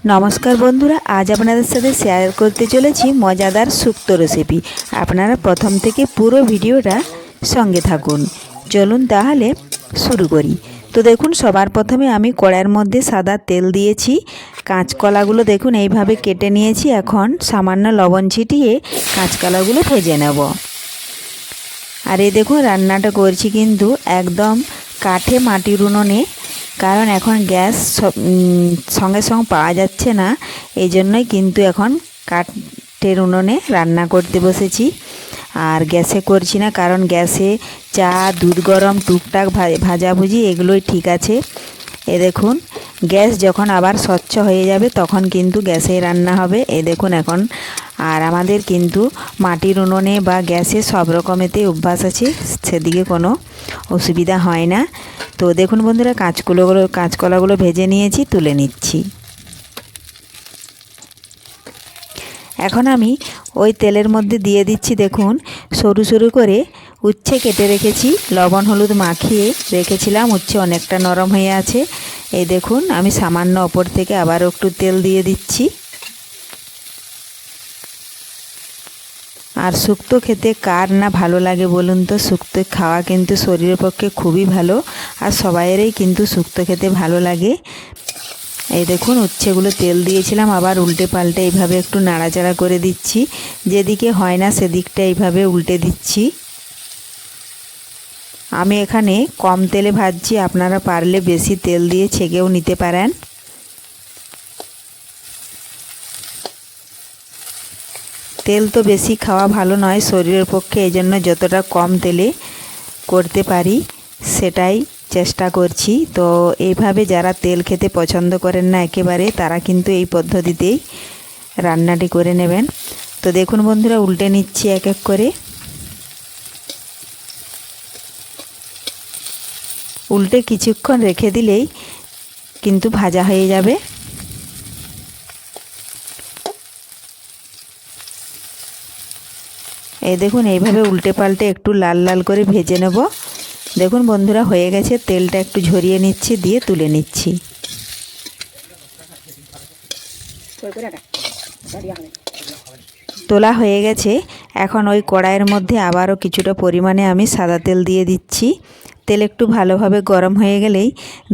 নমস্কার বন্ধুরা, আজ আপনাদের সাথে শেয়ার করতে চলেছি মজাদার শুক্তো রেসিপি। আপনারা প্রথম থেকে পুরো ভিডিওটা সঙ্গে থাকুন। চলুন তাহলে শুরু করি। তো দেখুন, সবার প্রথমে আমি কড়াইয়ের মধ্যে সাদা তেল দিয়েছি। কাঁচকলাগুলো দেখুন এইভাবে কেটে নিয়েছি। এখন সামান্য লবণ ছিটিয়ে কাঁচকলাগুলো ভেজে নেব। আর এই দেখুন, রান্নাটা করছি কিন্তু একদম কাঠে মাটির উনুনে, কারণ এখন গ্যাস সঙ্গে সঙ্গে পাওয়া যাচ্ছে না। এই জন্যই কিন্তু এখন কাঠের উনুনে রান্না করতে বসেছি। আর গ্যাসে করছি না, কারণ গ্যাসে চা, দুধ গরম, টুকটাক ভাজাভুজি এগুলোই ঠিক আছে। এ দেখুন, গ্যাস যখন আবার স্বচ্ছ হয়ে যাবে তখন কিন্তু গ্যাসে রান্না হবে। এ দেখুন এখন। আর আমাদের কিন্তু মাটির উনুনে বা গ্যাসে সব রকমেতে অভ্যাস আছে, সেদিকে কোনো অসুবিধা হয় না। তো দেখুন বন্ধুরা, কাঁচকলাগুলো ভেজে নিয়েছি, তুলে নিচ্ছি। এখন আমি ওই তেলের মধ্যে দিয়ে দিচ্ছি, দেখুন সরু সরু করে উচ্ছে কেটে রেখেছি, লবণ হলুদ মাখিয়ে রেখেছিলাম। উচ্ছে অনেকটা নরম হয়ে আছে। এই দেখুন, আমি সামান্য ওপর থেকে আবার একটু তেল দিয়ে দিচ্ছি। আর শুক্তো খেতে কার না ভালো লাগে বলুন তো? শুক্তো খাওয়া কিন্তু শরীরের পক্ষে খুবই ভালো, আর সবাইয়েরই কিন্তু শুক্তো খেতে ভালো লাগে। এই দেখুন, উচ্ছেগুলো তেল দিয়েছিলাম, আবার উল্টে পাল্টে এইভাবে একটু নাড়াচাড়া করে দিচ্ছি। যেদিকে হয় না সেদিকটা এইভাবে উল্টে দিচ্ছি। আমি এখানে কম তেলে ভাজছি, আপনারা পারলে বেশি তেল দিয়ে ছেঁকেও নিতে পারেন। তেল তো বেশি খাওয়া ভালো নয় শরীরের পক্ষে, এই জন্য যতটা কম তেলে করতে পারি সেটাই চেষ্টা করছি। তো এইভাবে যারা তেল খেতে পছন্দ করেন না একেবারে, তারা কিন্তু এই পদ্ধতিতেই রান্নাটি করে নেবেন। তো দেখুন বন্ধুরা, উল্টে নিচ্ছি এক এক করে। উল্টে কিছুক্ষণ রেখে দিলেই কিন্তু ভাজা হয়ে যাবে। এই দেখুন, এইভাবে উল্টে পাল্টে একটু লাল লাল করে ভেজে নেব। দেখুন বন্ধুরা, হয়ে গেছে। তেলটা একটু ঝরিয়ে নিচ্ছি, দিয়ে তুলে নিচ্ছি। তোলা হয়ে গেছে। এখন ওই কড়াইয়ের মধ্যে আবারও কিছুটা পরিমাণে আমি সাদা তেল দিয়ে দিচ্ছি। তেল একটু ভালোভাবে গরম হয়ে গেলেই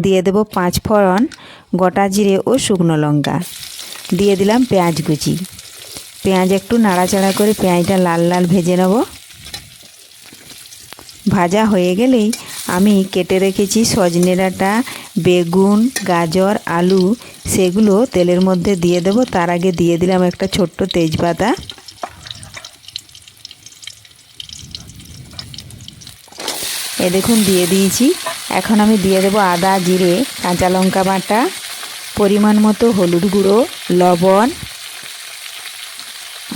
দিয়ে দেব 5 ফোড়ন, গোটা জিরে ও শুকনো লঙ্কা। দিয়ে দিলাম পেঁয়াজ কুচি। পেঁয়াজ একটু নাড়াচাড়া করে পেঁয়াজটা লাল লাল ভেজে নেব। ভাজা হয়ে গেলেই আমি কেটে রেখেছি সজনে ডাঁটা, বেগুন, গাজর, আলু, সেগুলো তেলের মধ্যে দিয়ে দেব। তার আগে দিয়ে দিলাম একটা ছোট্ট তেজপাতা। এ দেখুন, দিয়ে দিয়েছি। এখন আমি দিয়ে দেব আদা, জিরে, কাঁচা লঙ্কা বাটা, পরিমাণ মতো হলুদ গুঁড়ো, লবণ,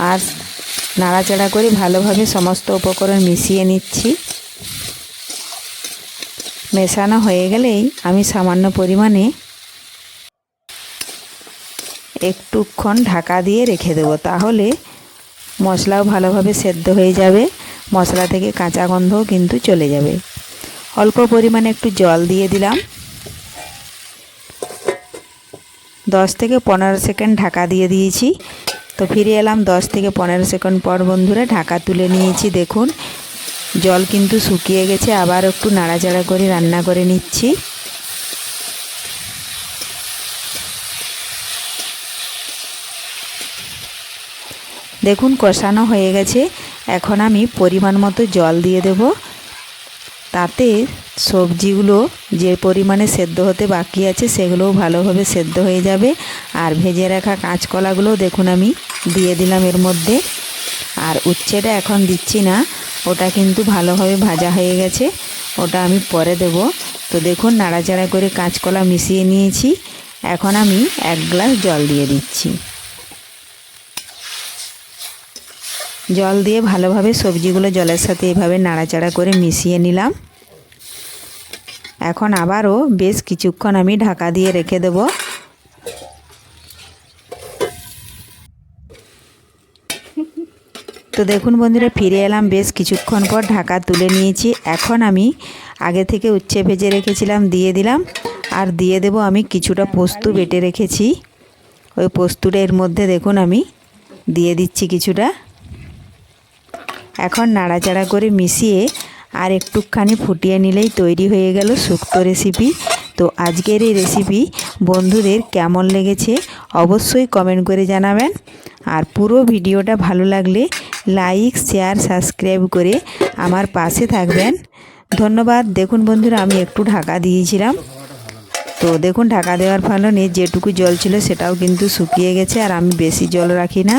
আর নাড়াচাড়া করে ভালোভাবে সমস্ত উপকরণ মিশিয়ে নিচ্ছি। মেশানো হয়ে গেলেই আমি সামান্য পরিমাণে একটুক্ষণ ঢাকা দিয়ে রেখে দেবো, তাহলে মশলাও ভালোভাবে সেদ্ধ হয়ে যাবে, মশলা থেকে কাঁচা গন্ধও কিন্তু চলে যাবে। অল্প পরিমাণে একটু জল দিয়ে দিলাম। 10 থেকে 15 সেকেন্ড ঢাকা দিয়ে দিয়েছি। তো ফিরে এলাম 10 থেকে 15 সেকেন্ড পর বন্ধুরা, ঢাকা তুলে নিয়েছি। দেখুন, জল কিন্তু শুকিয়ে গেছে। আবার একটু নাড়াচাড়া করে রান্না করে নিচ্ছি। দেখুন, কষানো হয়ে গেছে। এখন আমি পরিমাণ মতো জল দিয়ে দেব। তাতে সবজিগুলো যে পরিমাণে সেদ্ধ হতে বাকি আছে সেগুলোও ভালোভাবে সেদ্ধ হয়ে যাবে। আর ভেজে রাখা কাঁচকলাগুলোও দেখুন আমি দিয়ে দিলাম এর মধ্যে। আর উচ্ছেটা এখন দিচ্ছি না, ওটা কিন্তু ভালোভাবে ভাজা হয়ে গেছে, ওটা আমি পরে দেব। তো দেখুন, নাড়াচাড়া করে কাঁচকলা মিশিয়ে নিয়েছি। এখন আমি 1 গ্লাস জল দিয়ে দিচ্ছি। জল দিয়ে ভালোভাবে সবজিগুলো জলের সাথে এভাবে নাড়াচাড়া করে মিশিয়ে নিলাম। এখন আবারও বেশ কিছুক্ষণ আমি ঢাকা দিয়ে রেখে দেব। তো দেখুন বন্ধুরা, ফিরে এলাম বেশ কিছুক্ষণ পর, ঢাকা তুলে নিয়েছি। এখন আমি আগে থেকে উচ্ছে ভেজে রেখেছিলাম দিয়ে দিলাম। আর দিয়ে দেব আমি কিছুটা পোস্ত বেটে রেখেছি, ওই পোস্তটা এর মধ্যে দেখুন আমি দিয়ে দিচ্ছি কিছুটা। এখন নাড়াচাড়া করে মিশিয়ে আর একটুখানি ফুটিয়ে নিলেই তৈরি হয়ে গেল শুক্তো রেসিপি। তো আজকের এই রেসিপি বন্ধুদের কেমন লেগেছে অবশ্যই কমেন্ট করে জানাবেন। আর পুরো ভিডিওটা ভালো লাগলে লাইক শেয়ার সাবস্ক্রাইব করে আমার পাশে থাকবেন। ধন্যবাদ। দেখুন বন্ধুরা, আমি একটু ঢাকা দিয়েছিলাম, তো দেখুন ঢাকা দেওয়ার ফলে যেটুকু জল ছিল সেটাও কিন্তু শুকিয়ে গেছে। আর আমি বেশি জল রাখি না,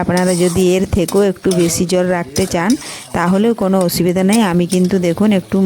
আপনারা যদি এর থেকেও একটু বেশি জল রাখতে চান তাহলেও কোনো অসুবিধা নেই। আমি কিন্তু দেখুন একটু